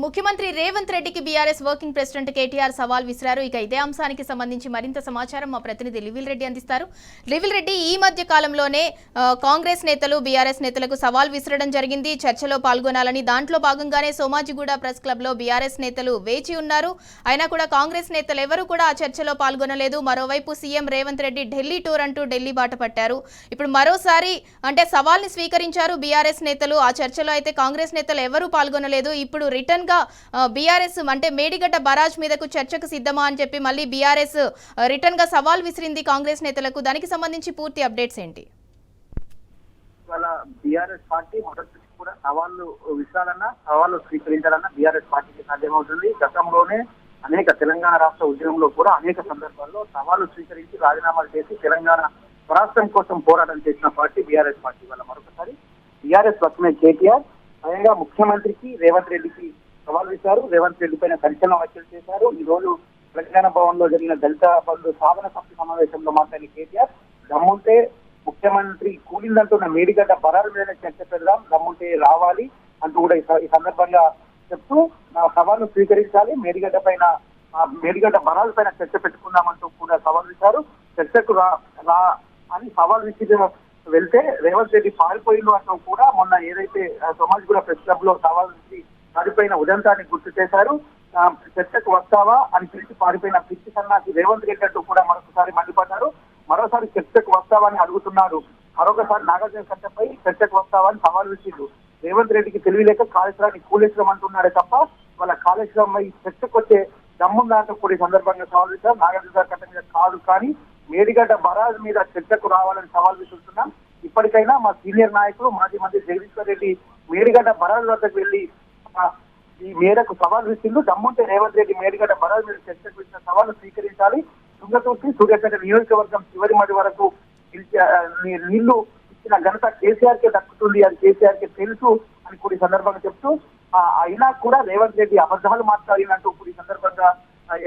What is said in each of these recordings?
ముఖ్యమంత్రి రేవంత్ రెడ్డికి BRS working president KTR సవాల్ విసిరారు. ఇక ఇదే అంశానికి సంబంధించి మరింత సమాచారం మా ప్రతినిధి లివిల్ రెడ్డి అందిస్తారు. లివిల్ రెడ్డి, ఈ మధ్య కాలంలోనే కాంగ్రెస్ నేతలు బీఆర్ఎస్ నేతలకు సవాల్ విసరడం జరిగింది. చర్చలో పాల్గొనాలని, దాంట్లో భాగంగానే సోమాజిగూడ ప్రెస్ క్లబ్ లో బీఆర్ఎస్ నేతలు వేచి ఉన్నారు. అయినా కూడా కాంగ్రెస్ నేతలు ఎవరూ కూడా ఆ చర్చలో పాల్గొనలేదు. మరోవైపు సీఎం రేవంత్ రెడ్డి ఢిల్లీ టూర్ అంటూ ఢిల్లీ బాట పట్టారు. ఇప్పుడు మరోసారి సవాల్ని స్వీకరించారు బీఆర్ఎస్ నేతలు. ఆ చర్చలో అయితే కాంగ్రెస్ నేతలు ఎవరూ పాల్గొనలేదు. ఇప్పుడు రిటర్న్ గా బీఆర్ఎస్ మేడిగడ్డ బరాజ్ మీదకు చర్చకు సిద్ధమా అని చెప్పి మళ్ళీ బీఆర్ఎస్ రిటర్న్ గా సవాల్ విసిరింది కాంగ్రెస్ నేతలకు. దానికి సంబంధించి పూర్తి అప్డేట్స్ ఏంటి? బీఆర్ఎస్ పార్టీ మొదటి కూడా సవాళ్లు విషయాలన్నా సవాళ్లు స్వీకరించాలన్నా బీఆర్ఎస్ పార్టీకి సాధ్యమవుతుంది. గతంలోనే అనేక తెలంగాణ రాష్ట్ర ఉద్యమంలో కూడా అనేక సందర్భాల్లో సవాళ్లు స్వీకరించి రాజీనామాలు చేసి తెలంగాణ రాష్ట్రం కోసం పోరాటం చేసిన పార్టీ బీఆర్ఎస్ పార్టీ. వల్ల మరొకసారి బీఆర్ఎస్ పక్షమే కేటీఆర్ స్వయంగా ముఖ్యమంత్రికి రేవంత్ రెడ్డికి సవాల్ విసారు. రేవంత్ రెడ్డి పైన సంచలన వ్యాఖ్యలు చేశారు. ఈ రోజు తెలంగాణ భవన్ లో జరిగిన దళిత బంధు సాధన సమితి సమావేశంలో మాట్లాడిన కేటీఆర్, దమ్ముంటే ముఖ్యమంత్రి కూలిందంటున్న మేడిగడ్డ బరారు మీద చర్చ పెడదాం, దమ్ముంటే రావాలి అంటూ కూడా ఈ సందర్భంగా చెప్తూ సవాల్ను స్వీకరించాలి, మేడిగడ్డ బరాలు పైన చర్చ పెట్టుకుందామంటూ కూడా సవాల్ విసారు. చర్చకు రా అని సవాల్ విసిరి వెళ్తే రేవంత్ రెడ్డి పారిపోయిండు అంటూ కూడా మొన్న ఏదైతే సోమాజిగూడ ప్రెస్ క్లబ్ లో సవాల్ నుంచి పారిపోయిన ఉదంతాన్ని గుర్తు చేశారు. చర్చకు వస్తావా అని పిలిచి పారిపోయిన పిచ్చి సన్నాసి రేవంత్ రెడ్డి అంటూ కూడా మరొకసారి మండిపడ్డారు. మరోసారి చర్చకు వస్తావా అని అడుగుతున్నాడు. మరొకసారి నాగార్జున కట్టపై చర్చకు వస్తావా అని సవాల్ విసిరు. రేవంత్ రెడ్డికి తెలివిలేక కాళేశ్వరాన్ని కూలేశ్వరం అంటున్నాడే తప్ప వాళ్ళ కాళేశ్వరం ఈ చర్చకు వచ్చే దమ్ముందంటూ కూడా ఈ సందర్భంగా సవాల్ విసిరారు. నాగార్జున కట్ట మీద కాదు కానీ మేడిగడ్డ బరాజ్ మీద చర్చకు రావాలని సవాల్ విసురుతున్నాం. ఇప్పటికైనా మా సీనియర్ నాయకులు మాజీ మంత్రి జగదీశ్వర్ రెడ్డి మేడిగడ్డ బరాజ్ వద్దకు వెళ్లి ఈ మేరకు సవాల్ విసిరు. దమ్ముంటే రేవంత్ రెడ్డి మేడిగడ్డ బరాజ్ మీద చర్చకు ఇచ్చిన సవాల్ను స్వీకరించాలి. తుంగతుర్తి సూర్యాపేట నియోజకవర్గం చివరి మడి వరకు నీళ్లు ఇచ్చిన ఘనత కేసీఆర్ కే దక్కుతుంది, అది కేసీఆర్ కే తెలుసు అని కూడా ఈ సందర్భంగా చెప్తూ అయినా కూడా రేవంత్ రెడ్డి అబద్ధాలు మాట్లాడినట్టు కూడా ఈ సందర్భంగా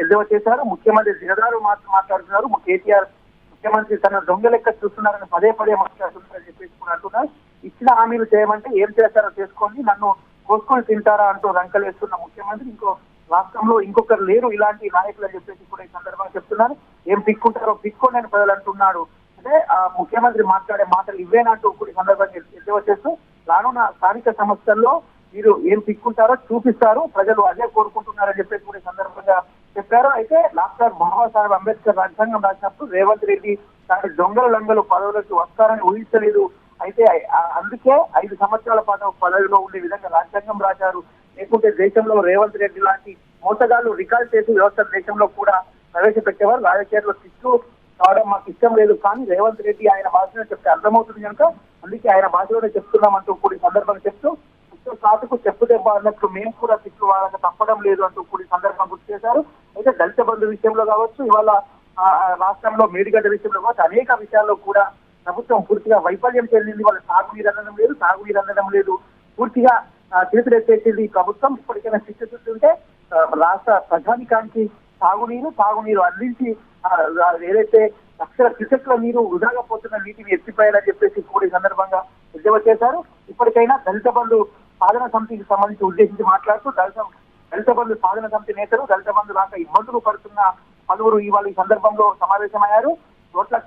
ఎద్దేవా చేశారు. ముఖ్యమంత్రి దిగదారు మాట్లాడుతున్నారు. కేటీఆర్ ముఖ్యమంత్రి తన దొంగ లెక్క చూస్తున్నారని పదే పదే మాట్లాడుతున్నారని చెప్పేసి కూడా అంటున్నారు. ఇచ్చిన హామీలు చేయమంటే ఏం చేస్తారో చేసుకోండి, నన్ను కోసుకొని తింటారా అంటూ రంకలేస్తున్న ముఖ్యమంత్రి ఇంకో రాష్ట్రంలో ఇంకొకరు లేరు ఇలాంటి నాయకులు అని చెప్పేసి కూడా ఈ సందర్భంగా చెప్తున్నారు. ఏం పిక్కుంటారో పిక్కోండి అని ప్రజలు అంటున్నాడు. అంటే ఆ ముఖ్యమంత్రి మాట్లాడే మాటలు ఇవేనంటూ కూడా ఈ సందర్భంగా ఎద్దేవా చేస్తూ రానున్న స్థానిక సంస్థల్లో మీరు ఏం పిక్కుంటారో చూపిస్తారు, ప్రజలు అదే కోరుకుంటున్నారని చెప్పేసి కూడా ఈ సందర్భంగా చెప్పారు. అయితే డాక్టర్ బాబాసాహెబ్ అంబేద్కర్ రాజ్యాంగం రాసినప్పుడు రేవంత్ రెడ్డి తాను దొంగల లంగలు పదవులకు వస్తారని ఊహించలేదు. అయితే అందుకే 5 సంవత్సరాల పాటు పదవిలో ఉండే విధంగా రాజ్యాంగం రాశారు. లేకుంటే దేశంలో రేవంత్ రెడ్డి లాంటి మోసగాళ్లు రికార్డ్ చేసి వ్యవస్థ దేశంలో కూడా ప్రవేశపెట్టేవారు. రాజకీయాల్లో తిట్టు కావడం మాకు ఇష్టం లేదు, కానీ రేవంత్ రెడ్డి ఆయన భాషలో చెప్తే అర్థమవుతుంది కనుక అందుకే ఆయన భాషలోనే చెప్తున్నామంటూ కూడా ఈ సందర్భంగా చెప్తూ సాటుకు చెప్పు దెబ్బ అన్నట్లు మేము కూడా తిట్లు వాళ్ళకి తప్పడం లేదు అంటూ కూడా ఈ సందర్భంగా గుర్తు చేశారు. అయితే దళిత బంధు విషయంలో కావచ్చు, ఇవాళ రాష్ట్రంలో మేడిగడ్డ విషయంలో కావచ్చు, అనేక విషయాల్లో కూడా ప్రభుత్వం పూర్తిగా వైఫల్యం చెందింది. వాళ్ళ సాగునీరు అందడం లేదు, పూర్తిగా చేతులెత్తేసింది ఈ ప్రభుత్వం. ఇప్పటికైనా శిక్షిస్తుంటే రాష్ట్ర ప్రజానికానికి తాగునీరు అందించి ఏదైతే లక్షల క్యూసెక్ల నీరు వృధాగా పోతున్న నీటిని ఎత్తిపోయాలని చెప్పేసి కూడా ఈ సందర్భంగా ఎద్దేవా చేశారు. ఇప్పటికైనా దళిత బంధు సాధన సమితికి సంబంధించి ఉద్దేశించి మాట్లాడుతూ దళిత బంధు సాధన సమితి నేతలు దళిత బంధు లాగా ఇబ్బందులు పడుతున్న పలువురు ఇవాళ ఈ సందర్భంలో సమావేశమయ్యారు.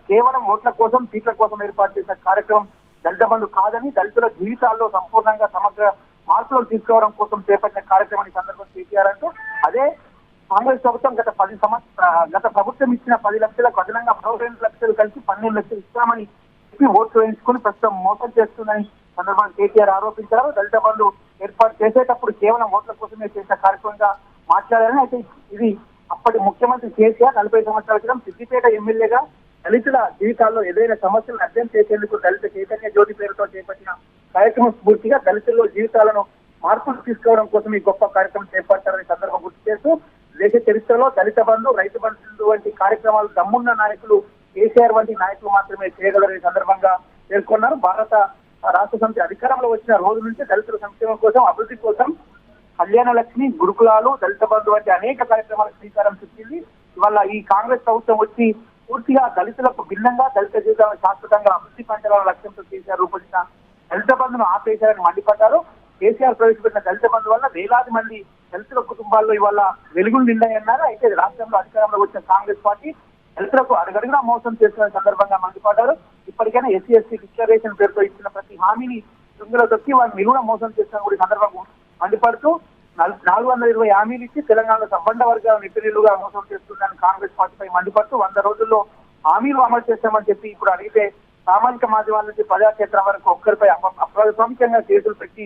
కేవలం ఓట్ల కోసం సీట్ల కోసం ఏర్పాటు చేసిన కార్యక్రమం దళిత బంధు కాదని, దళితుల జీవితాల్లో సంపూర్ణంగా సమగ్ర మార్పులు తీసుకోవడం కోసం చేపట్టిన కార్యక్రమాన్ని సందర్భంగా కేటీఆర్ అంటూ అదే కాంగ్రెస్ ప్రభుత్వం గత ప్రభుత్వం ఇచ్చిన 10 లక్షలకు అదనంగా 2 లక్షలు కలిసి 12 లక్షలు ఇస్తామని చెప్పి ఓట్లు వేయించుకుని ప్రస్తుతం మోసం చేస్తుందని సందర్భంగా కేటీఆర్ ఆరోపించారు. దళిత బంధు ఏర్పాటు చేసేటప్పుడు కేవలం ఓట్ల కోసమే చేసిన కార్యక్రమంగా మాట్లాడారని. అయితే ఇది అప్పటి ముఖ్యమంత్రి కేసీఆర్ 40 సంవత్సరాల క్రితం సిద్దిపేట ఎమ్మెల్యేగా దళితుల జీవితాల్లో ఏదైనా సమస్యలను అర్థం చేసేందుకు దళిత చైతన్య జ్యోతి పేరుతో చేపట్టిన కార్యక్రమం స్ఫూర్తిగా దళితుల్లో జీవితాలను మార్పులు తీసుకోవడం కోసం ఈ గొప్ప కార్యక్రమం చేపట్టారని సందర్భం గుర్తు చేస్తూ దేశ చరిత్రలో దళిత బంధు, రైతు బంధు వంటి కార్యక్రమాలు దమ్మున్న నాయకులు కేసీఆర్ వంటి నాయకులు మాత్రమే చేయగలరని సందర్భంగా పేర్కొన్నారు. భారత రాష్ట్ర సమితి అధికారంలో వచ్చిన రోజు నుంచి దళితుల సంక్షేమం కోసం, అభివృద్ధి కోసం కళ్యాణ లక్ష్మి, గురుకులాలు, దళిత బంధు వంటి అనేక కార్యక్రమాలకు శ్రీకారం చుట్టింది. ఇవాళ ఈ కాంగ్రెస్ ప్రభుత్వం వచ్చి పూర్తిగా దళితులకు భిన్నంగా దళిత జీవితాలను శాశ్వతంగా అభివృద్ధి పంచాలన్న లక్ష్యంతో కేసీఆర్ రూపొందించిన దళిత బంధును ఆపేశారని మండిపడ్డారు. కేసీఆర్ ప్రవేశపెట్టిన దళిత బంధు వల్ల వేలాది మంది దళితుల కుటుంబాల్లో ఇవాళ వెలుగులు నిండాయన్నారు. అయితే రాష్ట్రంలో అధికారంలోకి వచ్చిన కాంగ్రెస్ పార్టీ దళితులకు అడుగడుగునా మోసం చేస్తున్న సందర్భంగా మండిపడ్డారు. ఇప్పటికైనా ఎస్సీ ఎస్టీ డిక్లరేషన్ పేరుతో ఇచ్చిన ప్రతి హామీని తుంగలో తొక్కి వారిని నిలువున మోసం చేస్తున్న కూడా సందర్భంగా మండిపడుతూ 420 హామీలు ఇచ్చి తెలంగాణలో సంబంధ వర్గాల నిపుణులుగా మోసం చేస్తుందని కాంగ్రెస్ పార్టీపై మండిపడుతూ 100 రోజుల్లో హామీలు అమలు చేస్తామని చెప్పి ఇప్పుడు అడిగితే సామాజిక మాధ్యమాల నుంచి ప్రజాక్షేత్రం వరకు ఒక్కరిపై అప్రజాస్వామికంగా కేసులు పెట్టి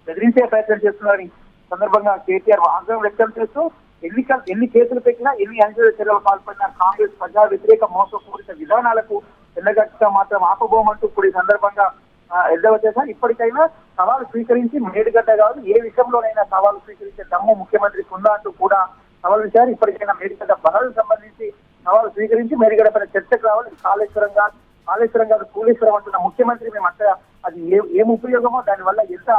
బెదిరించే ప్రయత్నం చేస్తున్నారని సందర్భంగా కేటీఆర్ ఆగ్రహం వ్యక్తం చేస్తూ ఎన్ని కేసులు పెట్టినా ఎన్ని అణచివేత చర్యలు పాల్పడినా కాంగ్రెస్ ప్రజా వ్యతిరేక మోసపూరిత విధానాలకు ఎన్నగట్టుగా మాత్రం ఆపబోమంటూ కూడా ఈ సందర్భంగా ఎద్దవ చేశారు. ఇప్పటికైనా సవాలు స్వీకరించి మేడిగడ్డ కాదు ఏ విషయంలోనైనా సవాలు స్వీకరించే దమ్ము ముఖ్యమంత్రికి ఉందా అంటూ కూడా సవాలు ఇచ్చారు. ఇప్పటికైనా మేడిగడ్డ బలాలకు సంబంధించి సవాలు స్వీకరించి మేడిగడ్డ పైన చర్చకు రావాలి. కాళేశ్వరం కాదు కూలేశ్వరం అంటున్న ముఖ్యమంత్రి మేము అంటే అది ఏం ఉపయోగమో దానివల్ల ఎంత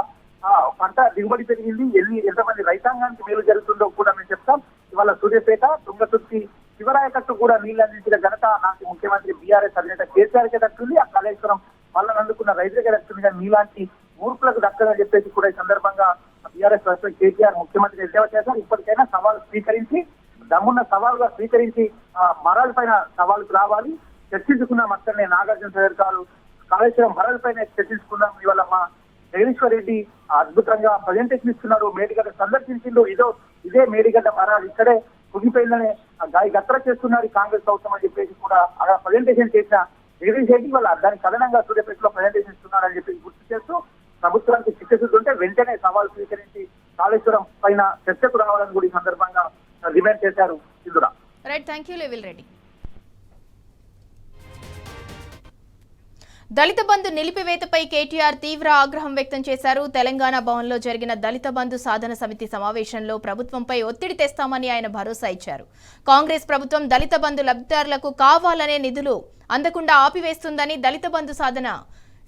పంట దిగుబడి పెరిగింది ఎంతమంది రైతాంగానికి మేలు జరుగుతుందో కూడా మేము చెప్తాం. ఇవాళ సూర్యాపేట తుంగతుర్తి శివరాయకట్టు కూడా నీళ్లు అందించిన ఘనత నాటి ముఖ్యమంత్రి బీఆర్ఎస్ అధినేత కేసీఆర్కే దక్కింది. ఆ కాళేశ్వరం వాళ్ళని అందుకున్న రైతులకే దక్కింది. కానీ మీలాంటి మూర్ఖులకు దక్కదని చెప్పేసి కూడా ఈ సందర్భంగా బీఆర్ఎస్ ప్రెసిడెంట్ కేసీఆర్ ముఖ్యమంత్రి ఎద్దేవా చేశారు. ఇప్పటికైనా సవాలు స్వీకరించి దమ్మున్న సవాలుగా స్వీకరించి మరాల పైన సవాలుకు రావాలి. చర్చించుకున్నాం అక్కడనే నాగార్జున సాగర్ గారు కాళేశ్వరం మరాల పైన చర్చించుకున్నాం. ఇవాళ మా జగదీశ్వర్ రెడ్డి అద్భుతంగా ప్రజెంటేషన్ ఇస్తున్నారు. మేడిగడ్డ సందర్శించిండు. ఇదే మేడిగడ్డ మరాలు ఇక్కడే కుగిపోయిందనే గాయ గత్ర చేస్తున్నారు కాంగ్రెస్ ప్రభుత్వం అని చెప్పేసి కూడా అక్కడ ప్రజెంటేషన్ చేసిన జగదీష్ రెడ్డి వల్ల దానికి అదనంగా సూర్యాపేటలో ప్రజెంటేషన్ ఇస్తున్నారని చెప్పి గుర్తు చేస్తూ ప్రభుత్వానికి చిత్తశుద్ధి ఉంటే వెంటనే సవాల్ స్వీకరించి కాళేశ్వరం పైన చర్చకు రావాలని కూడా ఈ సందర్భంగా డిమాండ్ చేశారు. ఇందురా రైట్, థ్యాంక్ యూ లెవిల్ రెడ్డి. దళిత బంధు నిలిపివేతపై కేటీఆర్ తీవ్ర ఆగ్రహం వ్యక్తం చేశారు. తెలంగాణ భవన్లో జరిగిన దళిత బంధు సాధన సమితి సమావేశంలో ప్రభుత్వంపై ఒత్తిడి తెస్తామని ఆయన భరోసా ఇచ్చారు. కాంగ్రెస్ ప్రభుత్వం దళిత బంధు లబ్ధిదారులకు కావాలనే నిధులు అందకుండా ఆపివేస్తుందని దళిత బంధు సాధన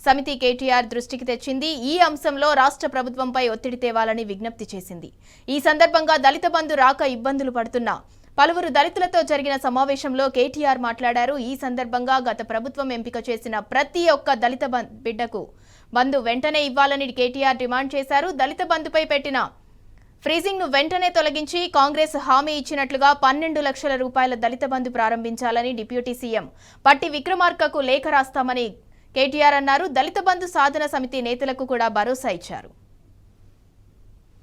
సమితి కేటీఆర్ దృష్టికి తెచ్చింది. ఈ అంశంలో రాష్ట్ర ప్రభుత్వంపై ఒత్తిడి తేవాలని విజ్ఞప్తి చేసింది. ఈ సందర్భంగా దళిత బంధు రాక ఇబ్బందులు పడుతున్న పలువురు దళితులతో జరిగిన సమావేశంలో కేటీఆర్ మాట్లాడారు. ఈ సందర్భంగా గత ప్రభుత్వం ఎంపిక చేసిన ప్రతి ఒక్క దళిత బిడ్డకు బంధు వెంటనే ఇవ్వాలని కేటీఆర్ డిమాండ్ చేశారు. దళిత బంధుపై పెట్టిన ఫ్రీజింగ్ ను వెంటనే తొలగించి కాంగ్రెస్ హామీ ఇచ్చినట్లుగా 12 లక్షల రూపాయల దళిత బంధు ప్రారంభించాలని డిప్యూటీ సీఎం పట్టి విక్రమార్కకు లేఖ రాస్తామని కేటీఆర్ అన్నారు. దళిత బంధు సాధన సమితి నేతలకు కూడా భరోసా ఇచ్చారు.